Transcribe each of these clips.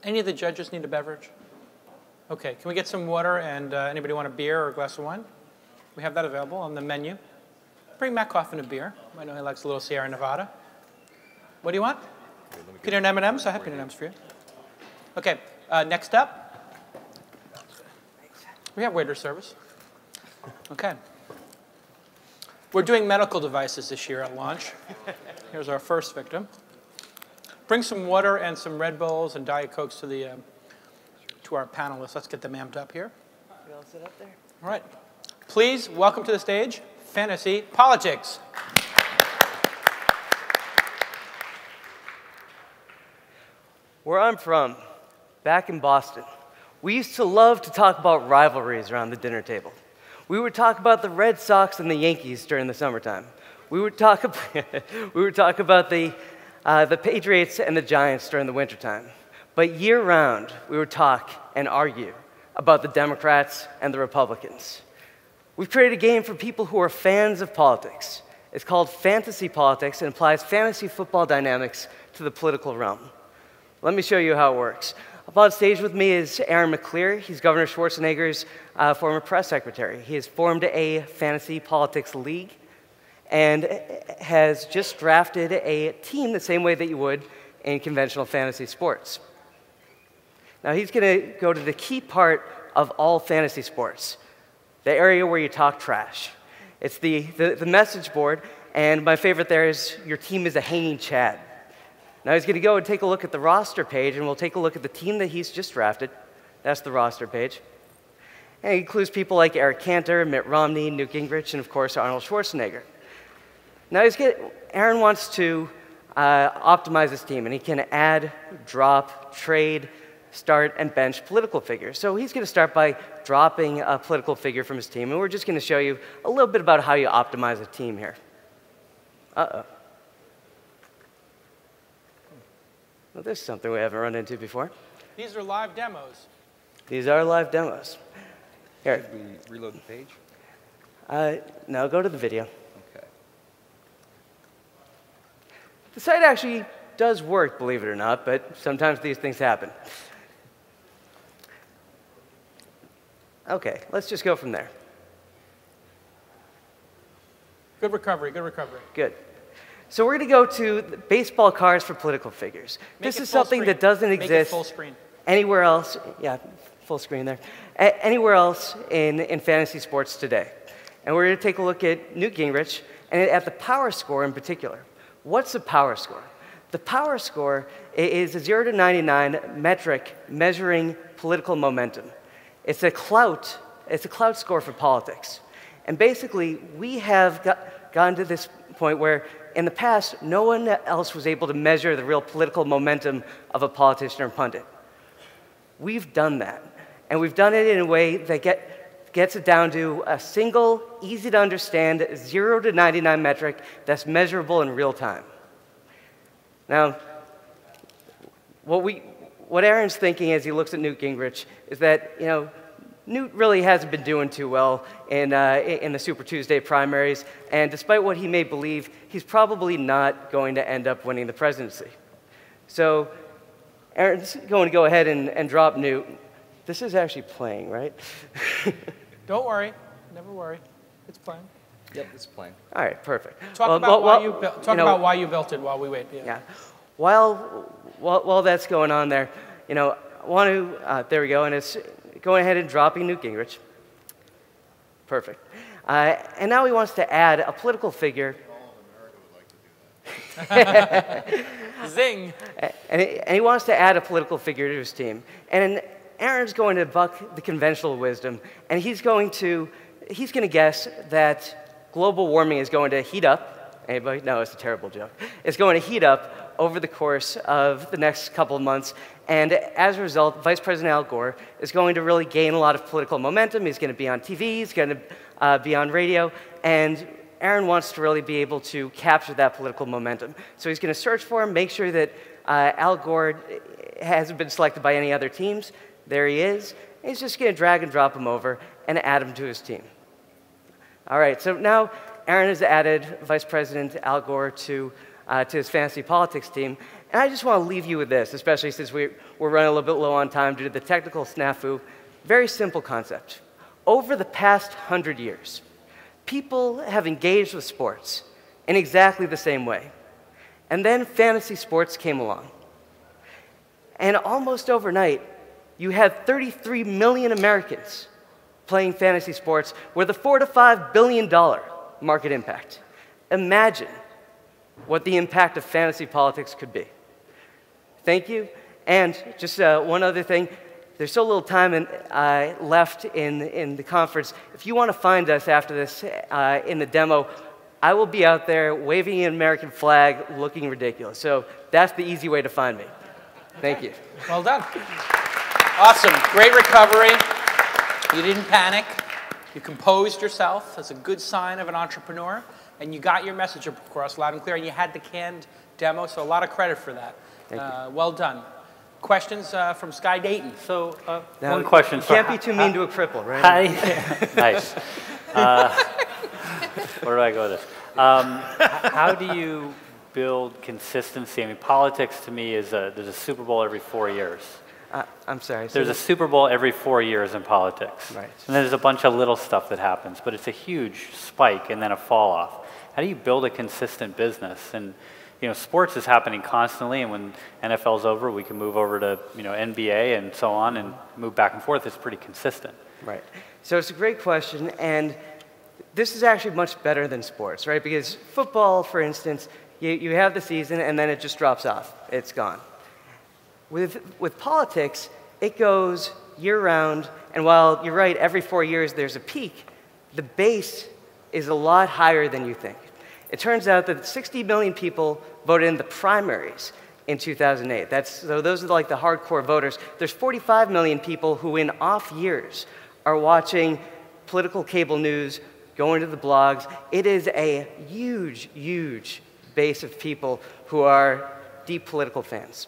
Any of the judges need a beverage? Okay, can we get some water, and anybody want a beer or a glass of wine? We have that available on the menu. Bring Matt Coffin a beer. I know he likes a little Sierra Nevada. What do you want? Peanut M&Ms? I have peanut M&Ms for you. Okay, next up. We have waiter service. Okay. We're doing medical devices this year at launch. Here's our first victim. Bring some water and some Red Bulls and Diet Cokes to our panelists. Let's get them amped up here. You all sit up there? All right. Please welcome to the stage, Fantasy Politics. Where I'm from, back in Boston, we used to love to talk about rivalries around the dinner table. We would talk about the Red Sox and the Yankees during the summertime. We would talk about the Patriots and the Giants during the wintertime. But year-round, we would talk and argue about the Democrats and the Republicans. We've created a game for people who are fans of politics. It's called Fantasy Politics and applies fantasy football dynamics to the political realm. Let me show you how it works. Up on stage with me is Aaron McClear. He's Governor Schwarzenegger's former press secretary. He has formed a fantasy politics league and has just drafted a team the same way that you would in conventional fantasy sports. Now he's going to go to the key part of all fantasy sports, the area where you talk trash. It's the message board, and my favorite there is your team is a hanging Chad. Now he's going to go and take a look at the roster page, and we'll take a look at the team that he's just drafted. That's the roster page. And it includes people like Eric Cantor, Mitt Romney, Newt Gingrich, and of course Arnold Schwarzenegger. Now Aaron wants to optimize his team, and he can add, drop, trade, start, and bench political figures. So he's going to start by dropping a political figure from his team, and we're just going to show you a little bit about how you optimize a team here. Uh-oh. Well, this is something we haven't run into before. These are live demos. These are live demos. Here. Should we reload the page? No, go to the video. Okay. The site actually does work, believe it or not, but sometimes these things happen. Okay, let's just go from there. Good recovery, good recovery. Good. So we're going to go to baseball cards for political figures. This is something that doesn't exist anywhere else. Yeah, full screen there. Anywhere else in fantasy sports today. And we're going to take a look at Newt Gingrich and at the power score in particular. What's a power score? The power score is a 0 to 99 metric measuring political momentum. It's a clout score for politics. And basically, we have gotten to this point where in the past, no one else was able to measure the real political momentum of a politician or pundit. We've done that. And we've done it in a way that gets it down to a single, easy-to-understand 0 to 99 metric that's measurable in real time. Now, what Aaron's thinking as he looks at Newt Gingrich is that, Newt really hasn't been doing too well in the Super Tuesday primaries, and despite what he may believe, he's probably not going to end up winning the presidency. So Aaron's going to go ahead and drop Newt. This is actually playing, right? Don't worry. Never worry. It's playing. Yep, it's playing. All right, perfect. Talk about why you built it while we wait. Yeah. While that's going on there, I want to, there we go, and it's going ahead and dropping Newt Gingrich. Perfect. And now he wants to add a political figure. All of America would like to do that. Zing. And he wants to add a political figure to his team. And Aaron's going to buck the conventional wisdom, and he's going to guess that global warming is going to heat up. Anybody? No, it's a terrible joke. It's going to heat up over the course of the next couple of months. And as a result, Vice President Al Gore is going to really gain a lot of political momentum. He's going to be on TV, he's going to be on radio, and Aaron wants to really be able to capture that political momentum. So he's going to search for him, make sure that Al Gore hasn't been selected by any other teams. There he is. He's just going to drag and drop him over and add him to his team. All right, so now Aaron has added Vice President Al Gore to his fantasy politics team, And I just want to leave you with this, especially since we're running a little bit low on time due to the technical snafu. Very simple concept. Over the past 100 years, people have engaged with sports in exactly the same way. And then fantasy sports came along. And almost overnight, you had 33 million Americans playing fantasy sports with a $4 to $5 billion market impact. Imagine what the impact of fantasy politics could be. Thank you. And just one other thing. There's so little time left in the conference. If you want to find us after this in the demo, I will be out there waving an American flag looking ridiculous. So that's the easy way to find me. Thank you. Well done. Awesome. Great recovery. You didn't panic. You composed yourself. That's a good sign of an entrepreneur. And you got your message across loud and clear, and you had the canned demo, so a lot of credit for that. Thank you. Well done. Questions from Sky Dayton? So Now, one question. You can't be too mean to a cripple, right? Nice. Where do I go with this? How do you build consistency? I mean, politics to me is there's a Super Bowl every 4 years. I'm sorry. There's a Super Bowl every 4 years in politics. Right. And there's a bunch of little stuff that happens, but it's a huge spike and then a fall off. How do you build a consistent business? And you know, sports is happening constantly, and when NFL's over, we can move over to NBA and so on, and move back and forth. It's pretty consistent. Right. So it's a great question, and this is actually much better than sports, right? Because football, for instance, you have the season, and then it just drops off. It's gone. With politics, it goes year-round, and while you're right, every 4 years there's a peak, the base is a lot higher than you think. It turns out that 60 million people voted in the primaries in 2008. So those are like the hardcore voters. There's 45 million people who in off years are watching political cable news, going to the blogs. It is a huge, huge base of people who are deep political fans.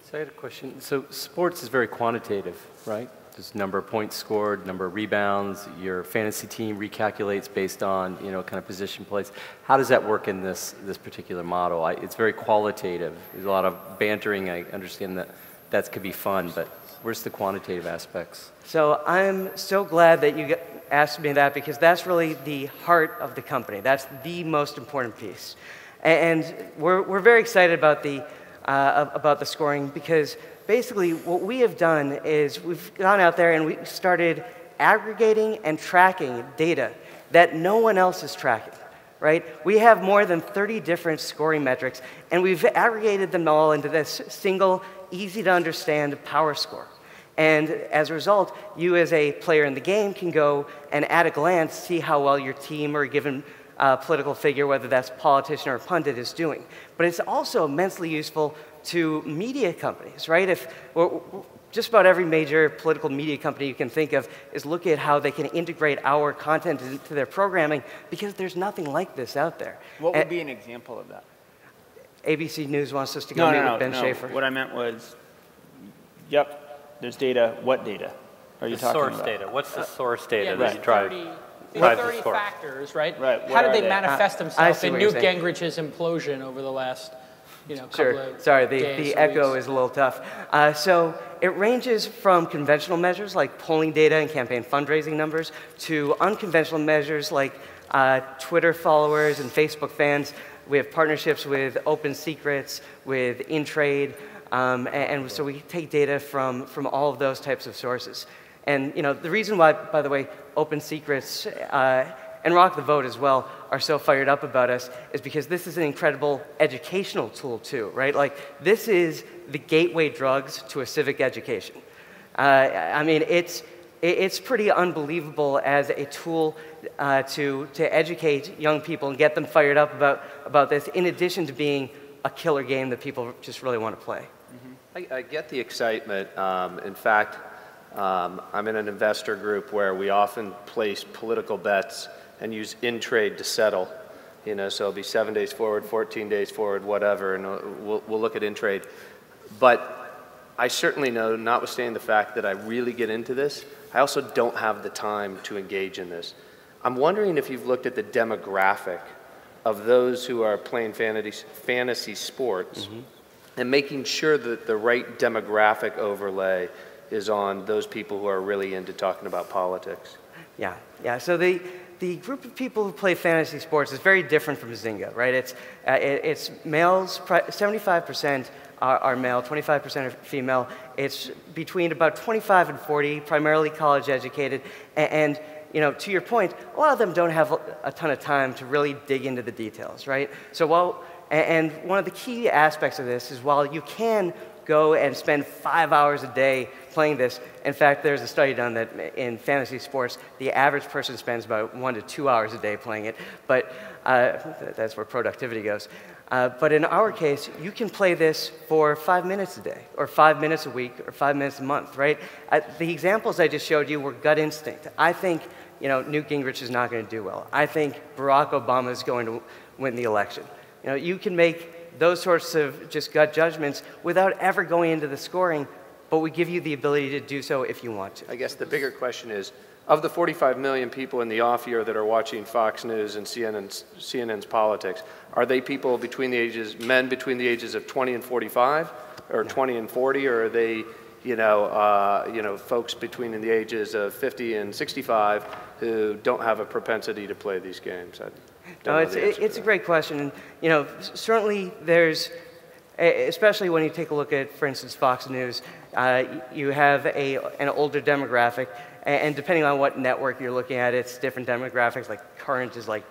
So I had a question. So sports is very quantitative, right? There's number of points scored, number of rebounds. Your fantasy team recalculates based on kind of position plays. How does that work in this particular model? It's very qualitative. There's a lot of bantering. I understand that could be fun, but where's the quantitative aspects? So I'm so glad that you asked me that, because that's really the heart of the company. That's the most important piece. And we're very excited about the scoring, because basically what we have done is we've gone out there and we started aggregating and tracking data that no one else is tracking, right? We have more than 30 different scoring metrics, and we've aggregated them all into this single, easy-to-understand power score. And as a result, you as a player in the game can go and at a glance see how well your team or a given political figure, whether that's politician or pundit, is doing. But it's also immensely useful to media companies, right? If just about every major political media company you can think of is looking at how they can integrate our content into their programming, because there's nothing like this out there. What would be an example of that? ABC News wants us to go meet with Ben Schaefer. What I meant was, there's data. What data are you talking about? Source data. What's the source data there's that you drive? 30 factors, right? Right. How did Where they are they? manifest I themselves see in what you're Newt saying. Gingrich's implosion over the last, couple Sure. of Sorry, days, the echo weeks? is a little tough. So it ranges from conventional measures like polling data and campaign fundraising numbers to unconventional measures like Twitter followers and Facebook fans. We have partnerships with Open Secrets, with InTrade, and so we take data from all of those types of sources. And the reason why, by the way, Open Secrets and Rock the Vote as well are so fired up about us is because this is an incredible educational tool too, right? Like, this is the gateway drugs to a civic education. I mean, it's pretty unbelievable as a tool to educate young people and get them fired up about this, in addition to being a killer game that people just really want to play. I get the excitement. In fact, I'm in an investor group where we often place political bets and use InTrade to settle. So it'll be 7 days forward, 14 days forward, whatever, and we'll look at InTrade. But I certainly know, notwithstanding the fact that I really get into this, I also don't have the time to engage in this. I'm wondering if you've looked at the demographic of those who are playing fantasy sports and making sure that the right demographic overlay is on those people who are really into talking about politics. Yeah, yeah. So the group of people who play fantasy sports is very different from Zynga, right? It's males, 75% are male, 25% are female. It's between about 25 and 40, primarily college educated, and you know, to your point, a lot of them don't have a ton of time to really dig into the details, right? So and one of the key aspects of this is while you can go and spend 5 hours a day playing this. In fact, there's a study done that in fantasy sports, the average person spends about 1 to 2 hours a day playing it, but that's where productivity goes. But in our case, you can play this for 5 minutes a day, or 5 minutes a week, or 5 minutes a month, right? The examples I just showed you were gut instinct. I think, you know, Newt Gingrich is not going to do well. I think Barack Obama is going to win the election. You know, you can make those sorts of just gut judgments without ever going into the scoring, but we give you the ability to do so if you want to. I guess the bigger question is, of the 45 million people in the off year that are watching Fox News and CNN's politics, are they people between the ages, men between the ages of 20 and 45, or 20 and 40, or are they, folks between the ages of 50 and 65 who don't have a propensity to play these games? No, it's a great question. And, you know, certainly there's, especially when you take a look at, for instance, Fox News, you have an older demographic, and depending on what network you're looking at, it's different demographics. Like Current is like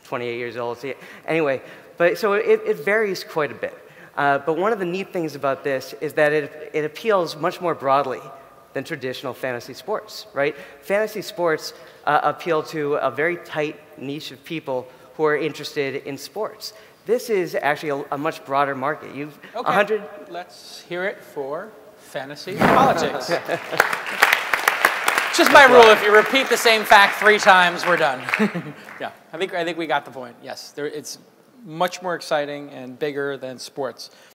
28 years old. So anyway, but so it varies quite a bit. But one of the neat things about this is that it appeals much more broadly than traditional fantasy sports, right? Fantasy sports appeal to a very tight niche of people who are interested in sports. This is actually a much broader market. You've Okay, 100. Let's hear it for fantasy politics. It's just my rule. If you repeat the same fact 3 times, we're done. Yeah, I think we got the point. Yes, it's much more exciting and bigger than sports.